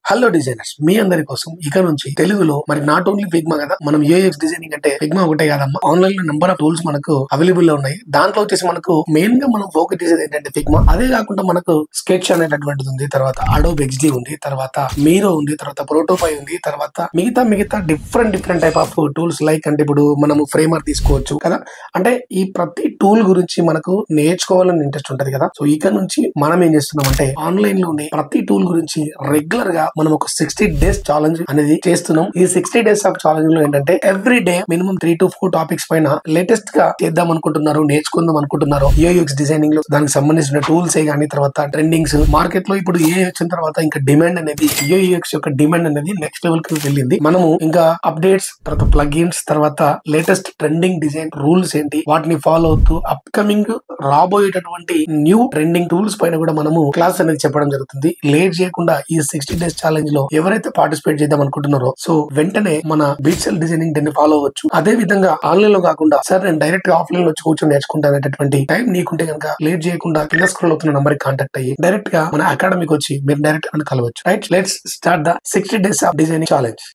Hello designers, మీ అందరి కోసం ఇక నుంచి తెలుగులో మరి నాట్ ఓన్లీ ఫిగ్మా కదా, మనం యూఎక్స్ డిజైనింగ్ అంటే ఫిగ్మా ఒకటే కదమ్మా. ఆన్లైన్ లో నెంబర్ ఆఫ్ టూల్స్ మనకు అవైలబుల్ లో ఉన్నాయి. దాంట్లో వచ్చేసి మనకు మెయిన్ గా మనం ఫోకస్ చేసేది ఏంటంటే ఫిగ్మా. అదే కాకుండా మనకు స్కెచ్ అనేటటువంటిది ఉంది, తర్వాత అడోబ్ ఎక్స్డి ఉంది, తర్వాత మీరో ఉంది, తర్వాత ప్రోటోపై ఉంది, తర్వాత మిగతా different type of tools like అంటే ఇప్పుడు మనము ఫ్రేమర్ తీసుకోవచ్చు కదా. అంటే ఈ ప్రతి టూల్ గురించి మనకు నేర్చుకోవాలని ఇంట్రెస్ట్ ఉంటది కదా. సో ఇక నుంచి మనం ఏం చేస్తున్నాం అంటే ఆన్లైన్ లోనే ప్రతి టూల్ గురించి రెగ్యులర్ గా మనం ఒక 60 days ఛాలెంజ్ అనేది చేస్తున్నాం. ఈ 60 days ఆఫ్ ఛాలెంజ్ లో ఏంటంటే every day minimum 3 to 4 topics పైన లేటెస్ట్ గా చేద్దాం అనుకుంటున్నారు, నేర్చుకుందాం అనుకుంటున్నారు. యూఎక్స్ డిజైనింగ్ లో దానికి సంబంధించిన టూల్స్ గానీ, తర్వాత ట్రెండింగ్స్ మార్కెట్ లో ఇప్పుడు ఏ వచ్చిన తర్వాత ఇంకా డిమాండ్ అనేది యూఎక్స్ యొక్క డిమాండ్ అనేది నెక్స్ట్ లెవెల్ కి వెళ్ళింది. మనము ఇంకా అప్డేట్స్, తర్వాత ప్లగిన్స్, తర్వాత లేటెస్ట్ ట్రెండింగ్ డిజైన్ రూల్స్ ఏంటి వాటిని ఫాలో అవుతూ అప్కమింగ్ రాబోయేటటువంటి న్యూ ట్రెండింగ్ టూల్స్ పైన కూడా మనము క్లాస్ అనేది చెప్పడం జరుగుతుంది. లేట్ చేయకుండా ఈ 60 days ఛాలెంజ్ లో ఎవరైతే పార్టిసిపేట్ చేద్దాం అనుకుంటున్నారో సో వెంటనే మన బీట్సెల్ డిజైనింగ్ దాన్ని ఫాలో అవ్వచ్చు. అదే విధంగా ఆన్లైన్ లో కాకుండా సార్ నేను డైరెక్ట్ గా ఆఫ్లైన్ లో వచ్చి కూర్చొని నేర్చుకుంటానటువంటి టైం నీకుంటే కనుక లేట్ చేయకుండా కింద స్క్రోల్ అవుతున్న నంబర్ కి కాంటాక్ట్ అయ్యి డైరెక్ట్ గా మన అకాడమీకి వచ్చి మీరు డైరెక్ట్ గా కలవచ్చు. Right, let's start the 60 days of designing challenge.